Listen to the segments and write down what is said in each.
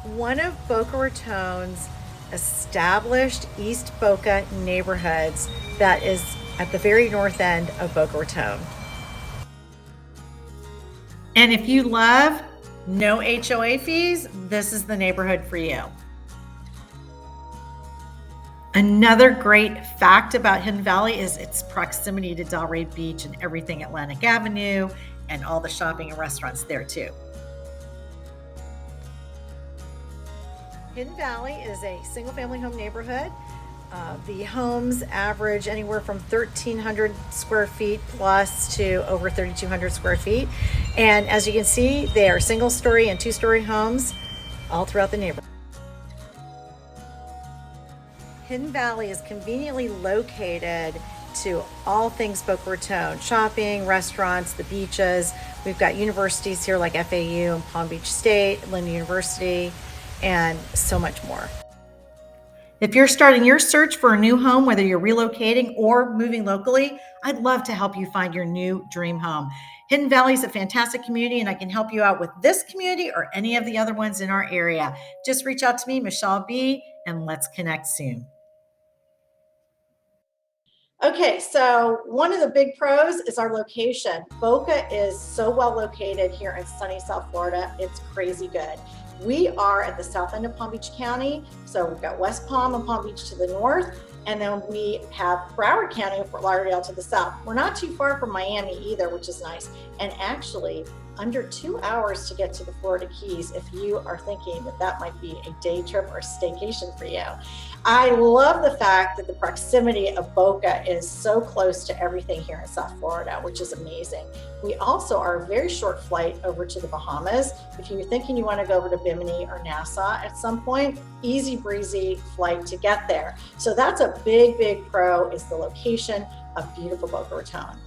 one of Boca Raton's established East Boca neighborhoods that is at the very north end of Boca Raton. And if you love no HOA fees, this is the neighborhood for you. Another great fact about Hidden Valley is its proximity to Delray Beach and everything Atlantic Avenue and all the shopping and restaurants there too. Hidden Valley is a single family home neighborhood. The homes average anywhere from 1,300 square feet plus to over 3,200 square feet. And as you can see, they are single story and two-story homes all throughout the neighborhood. Hidden Valley is conveniently located to all things Boca Raton: shopping, restaurants, the beaches. We've got universities here like FAU and Palm Beach State, Lynn University, and so much more. If you're starting your search for a new home, whether you're relocating or moving locally, I'd love to help you find your new dream home. Hidden Valley is a fantastic community, and I can help you out with this community or any of the other ones in our area. Just reach out to me, Michele B., and let's connect soon. Okay, so one of the big pros is our location. Boca is so well located here in sunny South Florida. It's crazy good. We are at the south end of Palm Beach County. So we've got West Palm and Palm Beach to the north, and then we have Broward County and Fort Lauderdale to the south. We're not too far from Miami either, which is nice. And actually, under 2 hours to get to the Florida Keys if you are thinking that that might be a day trip or staycation for you. I love the fact that the proximity of Boca is so close to everything here in South Florida, which is amazing. We also are a very short flight over to the Bahamas. If you're thinking you want to go over to Bimini or Nassau at some point, easy breezy flight to get there. So that's a big, big pro, is the location of beautiful Boca Raton.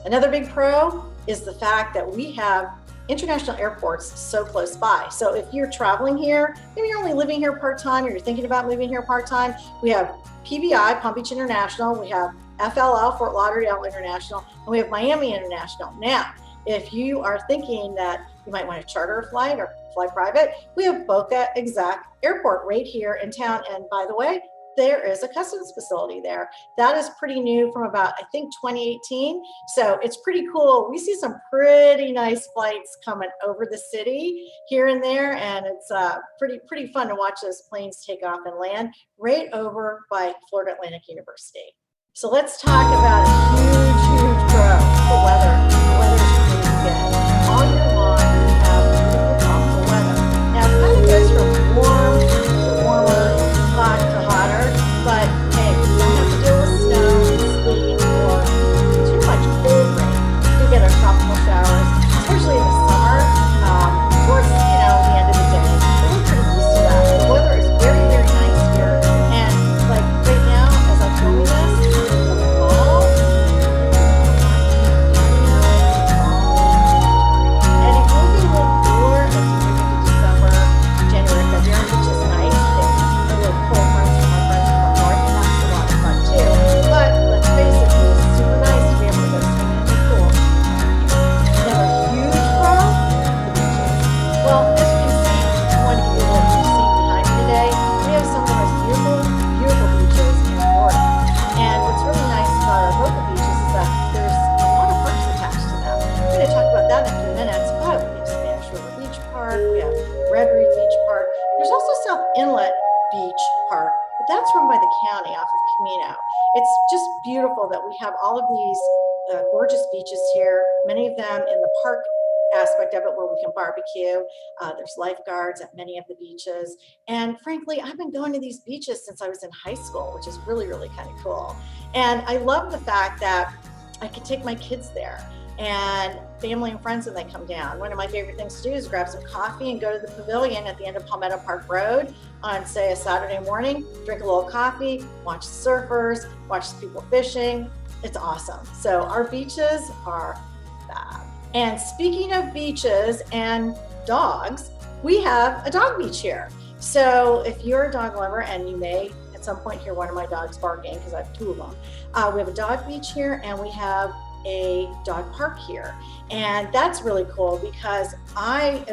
Another big pro is the fact that we have international airports so close by. So if you're traveling here, maybe you're only living here part-time or you're thinking about moving here part-time, we have PBI, Palm Beach International, we have FLL, Fort Lauderdale International, and we have Miami International. Now, if you are thinking that you might want to charter a flight or fly private, we have Boca Exec Airport right here in town. And by the way, there is a customs facility there. That is pretty new from about, I think, 2018. So it's pretty cool. We see some pretty nice flights coming over the city here and there. And it's pretty fun to watch those planes take off and land right over by Florida Atlantic University. So let's talk about a huge pro, the weather. The weather is pretty good. All year long, we have beautiful tropical weather. Now, it kind of goes from warm to warmer, hot to hotter, but hey, you don't have to deal with snow, sleet, or too much cold rain. We get our tropical showers, especially in the summer, towards the end of the day. So we're pretty used to that. The weather is very, very nice here, and like right now, as I'm filming this, it's the fall. And it will be a little cooler as we move into December, January, February, which is nice. It's a little cold friends from our friends from up north, and that's a lot of fun too. But let's face it, it's super nice to be able to go swimming in the pool. Another huge pro, the beaches. Well, as you can see, I want to give you a little beach scene behind me today. We have some of the most beautiful, beautiful beaches in Florida. And what's really nice about our local beaches is that there's a lot of parks attached to them. We're going to talk about that in a few minutes, but we have Spanish River Beach Park, we have Red Reef Beach Park. There's also South Inlet Beach Park, but that's run by the county off of Camino. It's just beautiful that we have all of these gorgeous beaches here, many of them in the park aspect of it where we can barbecue. There's lifeguards at many of the beaches. And frankly, I've been going to these beaches since I was in high school, which is really, really kind of cool. And I love the fact that I can take my kids there and family and friends when they come down. One of my favorite things to do is grab some coffee and go to the pavilion at the end of Palmetto Park Road on, say, a Saturday morning, drink a little coffee, watch the surfers, watch the people fishing. It's awesome. So our beaches are fab. And speaking of beaches and dogs, we have a dog beach here. So if you're a dog lover, and you may at some point hear one of my dogs barking because I have two of them, we have a dog beach here, and we have a dog park here. And that's really cool because I,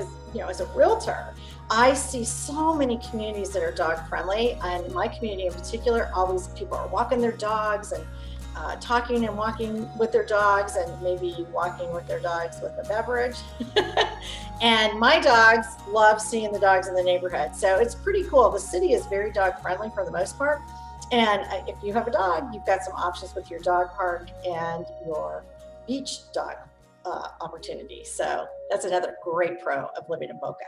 as a realtor, I see so many communities that are dog friendly, and in my community in particular, always people are walking their dogs and talking and walking with their dogs, and maybe walking with their dogs with a beverage. And my dogs love seeing the dogs in the neighborhood. So it's pretty cool. The city is very dog friendly for the most part. And if you have a dog, you've got some options with your dog park and your beach dog opportunity. So that's another great pro of living in Boca.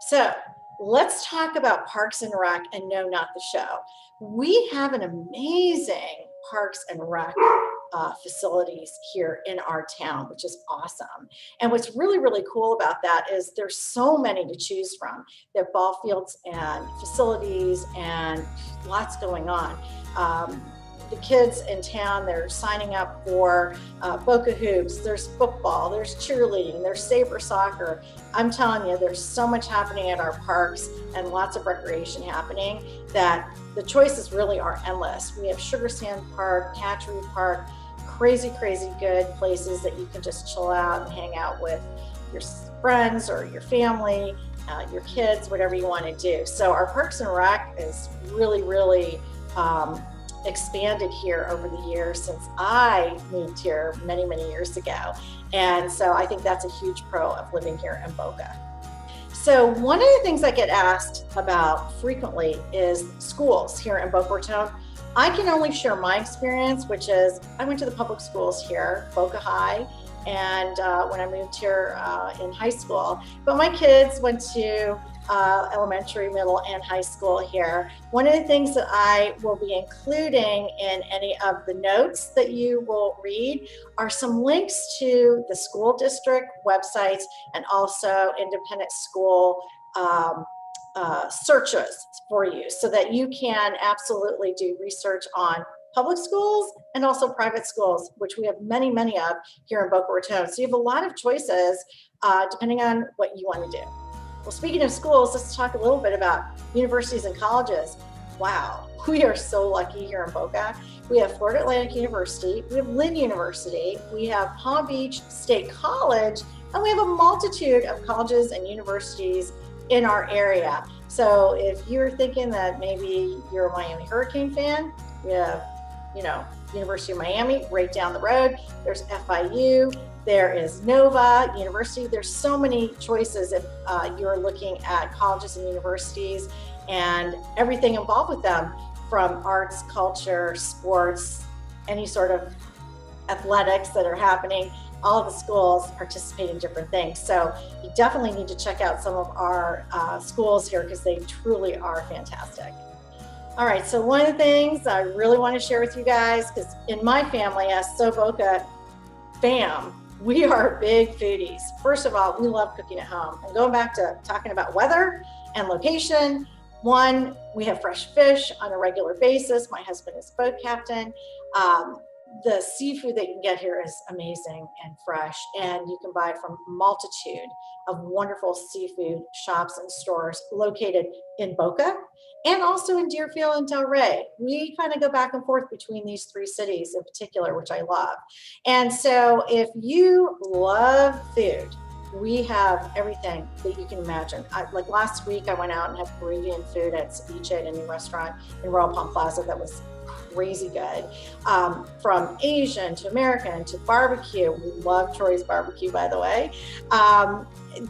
So let's talk about Parks and Rec and No, Not the Show. We have an amazing Parks and Rec facilities here in our town, which is awesome. And what's really, really cool about that is there's so many to choose from. There are ball fields and facilities and lots going on. The kids in town, they're signing up for Boca Hoops, there's football, there's cheerleading, there's saber soccer. I'm telling you, there's so much happening at our parks and lots of recreation happening that the choices really are endless. We have Sugar Sand Park, Hatchery Park, crazy, crazy good places that you can just chill out and hang out with your friends or your family, your kids, whatever you want to do. So our Parks and Rec is really, really expanded here over the years since I moved here many, many years ago. And so I think that's a huge pro of living here in Boca. So one of the things I get asked about frequently is schools here in Boca Raton. I can only share my experience, which is I went to the public schools here, Boca High, and when I moved here in high school. But my kids went to elementary, middle, and high school here. One of the things that I will be including in any of the notes that you will read are some links to the school district websites and also independent school searches for you so that you can absolutely do research on public schools and also private schools, which we have many, many of here in Boca Raton. So you have a lot of choices depending on what you want to do. Well, speaking of schools, let's talk a little bit about universities and colleges. Wow, we are so lucky here in Boca. We have Florida Atlantic University, we have Lynn University, we have Palm Beach State College, and we have a multitude of colleges and universities in our area. So if you're thinking that maybe you're a Miami Hurricane fan, we have, University of Miami right down the road. There's FIU, there is Nova University. There's so many choices if you're looking at colleges and universities and everything involved with them, from arts, culture, sports, any sort of athletics that are happening. All of the schools participate in different things. So you definitely need to check out some of our schools here because they truly are fantastic. All right, so one of the things I really want to share with you guys, because in my family, as Boca fam, we are big foodies. First of all, we love cooking at home. And going back to talking about weather and location, one, we have fresh fish on a regular basis. My husband is a boat captain. The seafood that you can get here is amazing and fresh, and you can buy from a multitude of wonderful seafood shops and stores located in Boca and also in Deerfield and Delray. We kind of go back and forth between these three cities in particular, which I love. And so if you love food, we have everything that you can imagine. Like last week, I went out and had Peruvian food at Ceviche at a new restaurant in Royal Palm Plaza that was crazy good. From Asian to American to barbecue. We love Troy's barbecue, by the way.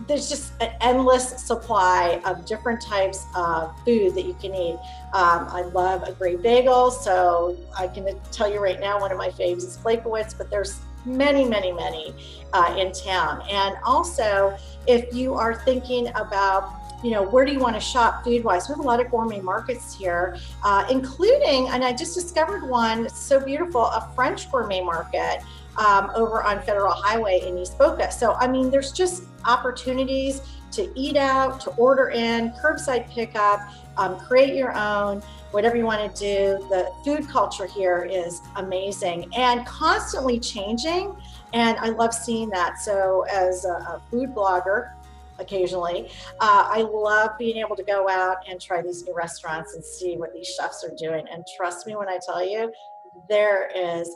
There's just an endless supply of different types of food that you can eat. I love a great bagel, so I can tell you right now, one of my faves is Flakowitz, but there's many, many, many in town. And also, if you are thinking about where do you want to shop food-wise? We have a lot of gourmet markets here, including, and I just discovered one, it's so beautiful, a French gourmet market over on Federal Highway in East Boca. So, I mean, there's just opportunities to eat out, to order in, curbside pickup, create your own, whatever you want to do. The food culture here is amazing and constantly changing, and I love seeing that. So as a food blogger, occasionally, I love being able to go out and try these new restaurants and see what these chefs are doing. And trust me when I tell you, there is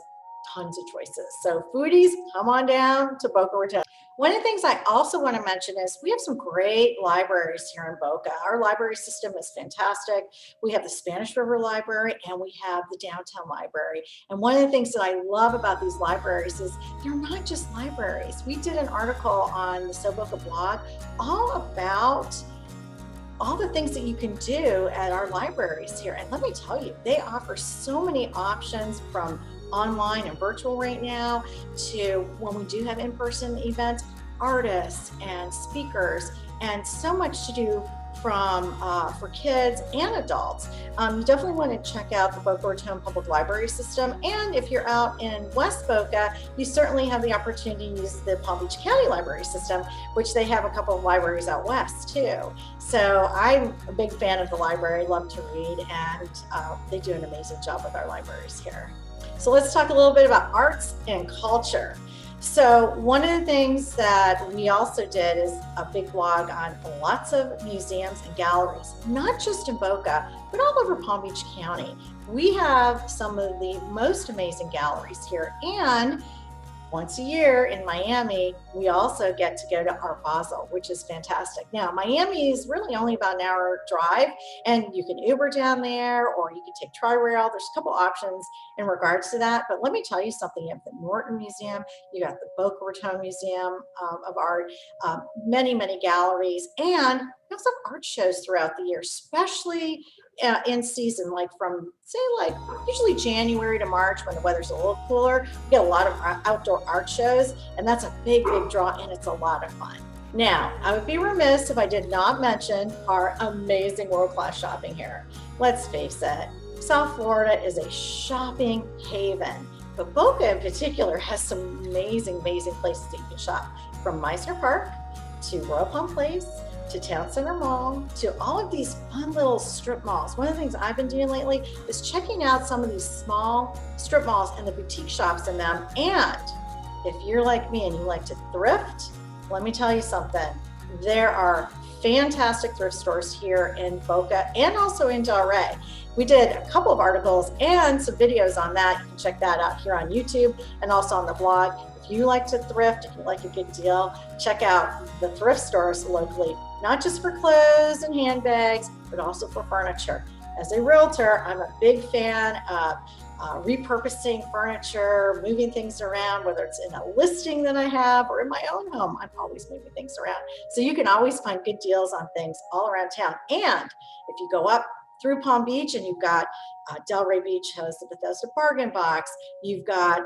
tons of choices. So foodies, come on down to Boca Raton. One of the things I also want to mention is we have some great libraries here in Boca. Our library system is fantastic. We have the Spanish River Library and we have the Downtown Library. And one of the things that I love about these libraries is they're not just libraries. We did an article on the So Boca blog all about all the things that you can do at our libraries here. And let me tell you, they offer so many options, from online and virtual right now to when we do have in-person events, artists and speakers, and so much to do from for kids and adults. You definitely want to check out the Boca Raton Public Library System. And if you're out in West Boca, you certainly have the opportunity to use the Palm Beach County Library System, which they have a couple of libraries out west too. So I'm a big fan of the library, love to read, and they do an amazing job with our libraries here. So let's talk a little bit about arts and culture. So one of the things that we also did is a big blog on lots of museums and galleries, not just in Boca, but all over Palm Beach County. We have some of the most amazing galleries here, and once a year in Miami, we also get to go to Art Basel, which is fantastic. Now, Miami is really only about an hour drive, and you can Uber down there or you can take Tri-Rail. There's a couple options in regards to that. But let me tell you something. You have the Norton Museum, you got the Boca Raton Museum of Art, many, many galleries, and we also have art shows throughout the year, especially in season, like from say like usually January to March when the weather's a little cooler. We get a lot of outdoor art shows, and that's a big, big draw, and it's a lot of fun. Now, I would be remiss if I did not mention our amazing world-class shopping here. Let's face it, South Florida is a shopping haven, but Boca in particular has some amazing, amazing places that you can shop, from Meisner Park to Royal Palm Place to Town Center Mall, to all of these fun little strip malls. One of the things I've been doing lately is checking out some of these small strip malls and the boutique shops in them. And if you're like me and you like to thrift, let me tell you something. There are fantastic thrift stores here in Boca and also in Delray. We did a couple of articles and some videos on that. You can check that out here on YouTube and also on the blog. If you like to thrift, if you like a good deal, check out the thrift stores locally, not just for clothes and handbags, but also for furniture. As a realtor, I'm a big fan of repurposing furniture, moving things around, whether it's in a listing that I have or in my own home. I'm always moving things around. So you can always find good deals on things all around town. And if you go up through Palm Beach and you've got Delray Beach has the Bethesda Bargain Box. You've got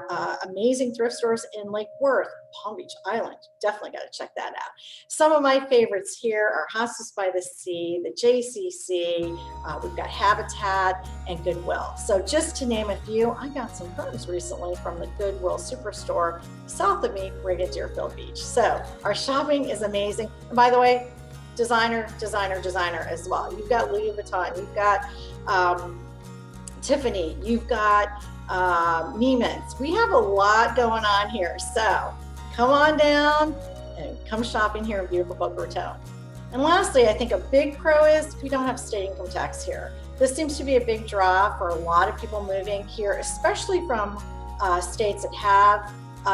amazing thrift stores in Lake Worth, Palm Beach Island. Definitely got to check that out. Some of my favorites here are Hospice by the Sea, the JCC, we've got Habitat and Goodwill. So just to name a few, I got some photos recently from the Goodwill Superstore south of me, right at Deerfield Beach. So our shopping is amazing. And by the way, designer as well. You've got Louis Vuitton, you've got Tiffany, you've got Neiman's. We have a lot going on here. So come on down and come shopping here in beautiful Boca Raton. And lastly, I think a big pro is we don't have state income tax here. This seems to be a big draw for a lot of people moving here, especially from states that have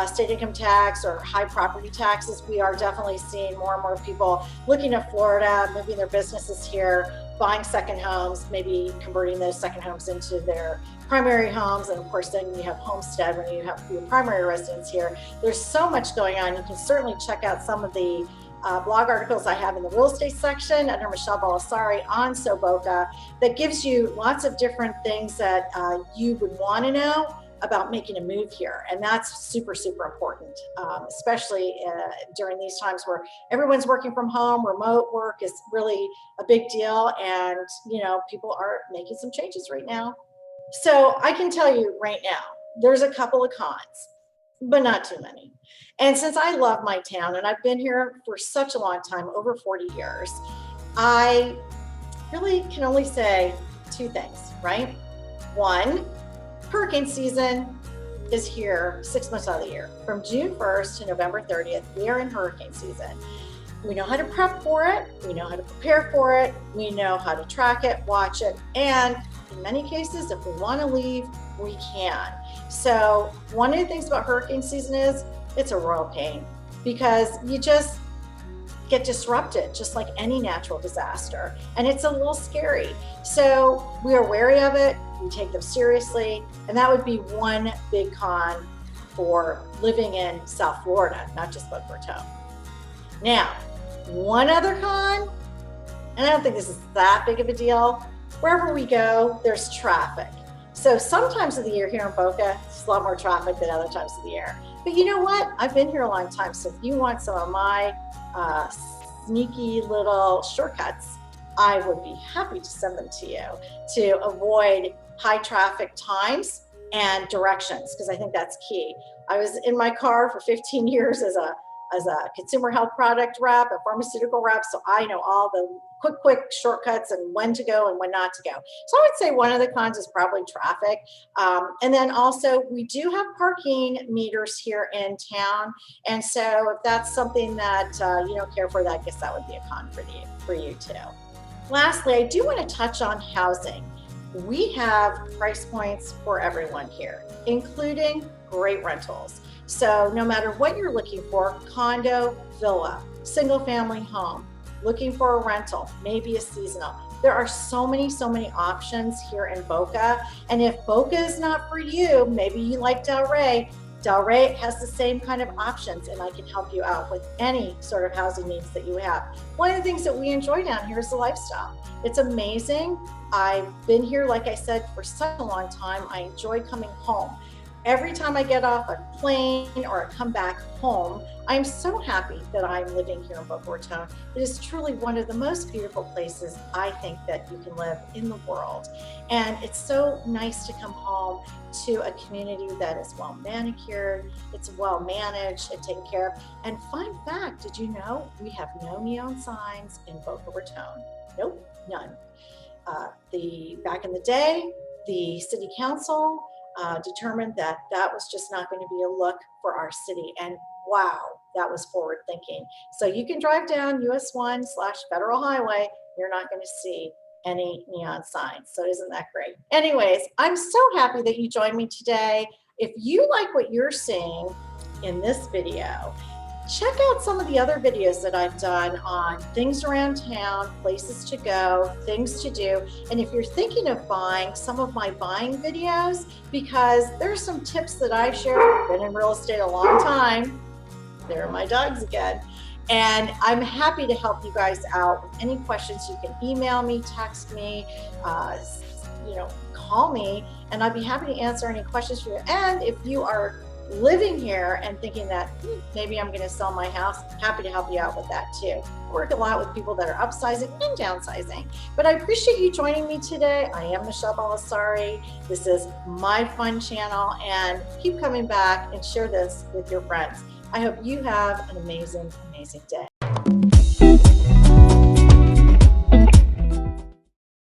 state income tax or high property taxes. We are definitely seeing more and more people looking at Florida, moving their businesses here, buying second homes, maybe converting those second homes into their primary homes. And of course, then you have homestead when you have your primary residence here. There's so much going on. You can certainly check out some of the blog articles I have in the real estate section under Michele Bellisari on So Boca that gives you lots of different things that you would want to know about making a move here. And that's super, super important, especially during these times where everyone's working from home. Remote work is really a big deal. And, you know, people are making some changes right now. So I can tell you right now, there's a couple of cons, but not too many. And since I love my town and I've been here for such a long time, over 40 years, I really can only say two things, right? One, hurricane season is here 6 months out of the year. From June 1st to November 30th, we are in hurricane season. We know how to prep for it. We know how to prepare for it. We know how to track it, watch it. And in many cases, if we want to leave, we can. So one of the things about hurricane season is it's a royal pain. because you just get disrupted, just like any natural disaster. And it's a little scary. So we are wary of it, we take them seriously, and that would be one big con for living in South Florida, not just Boca Raton. Now, one other con, and I don't think this is that big of a deal, wherever we go, there's traffic. So sometimes of the year here in Boca, it's a lot more traffic than other times of the year. But you know what? I've been here a long time, so if you want some of my sneaky little shortcuts, I would be happy to send them to you to avoid high traffic times and directions, because I think that's key. I was in my car for 15 years as a consumer health product rep, a pharmaceutical rep, so I know all the quick shortcuts and when to go and when not to go. So I would say one of the cons is probably traffic. And then also we do have parking meters here in town. And so if that's something that you don't care for, I guess that would be a con for you too. Lastly, I do want to touch on housing. We have price points for everyone here, including great rentals. So no matter what you're looking for, condo, villa, single family home, looking for a rental, maybe a seasonal, there are so many options here in Boca. And if Boca is not for you, maybe you like Delray. Delray has the same kind of options, and I can help you out with any sort of housing needs that you have. One of the things that we enjoy down here is the lifestyle. It's amazing. I've been here, like I said, for such a long time. I enjoy coming home. Every time I get off a plane or I come back home, I'm so happy that I'm living here in Boca Raton. It is truly one of the most beautiful places I think that you can live in the world. And it's so nice to come home to a community that is well manicured, it's well managed and taken care of. And fun fact, did you know we have no neon signs in Boca Raton? Nope, none. Back in the day, the city council determined that was just not going to be a look for our city. And wow, that was forward thinking. So you can drive down US 1/Federal Highway, you're not going to see any neon signs. So isn't that great? Anyways, I'm so happy that you joined me today. If you like what you're seeing in this video, check out some of the other videos that I've done on things around town, places to go, things to do. And if you're thinking of buying, some of my buying videos, because there's some tips that I share. I've been in real estate a long time. There are my dogs again. And I'm happy to help you guys out with any questions. You can email me, text me, call me, and I'd be happy to answer any questions for you. And if you are living here and thinking that maybe I'm going to sell my house, happy to help you out with that too. I work a lot with people that are upsizing and downsizing. But I appreciate you joining me today. I am Michele Bellisari. This is my fun channel, and keep coming back and share this with your friends. I hope you have an amazing day.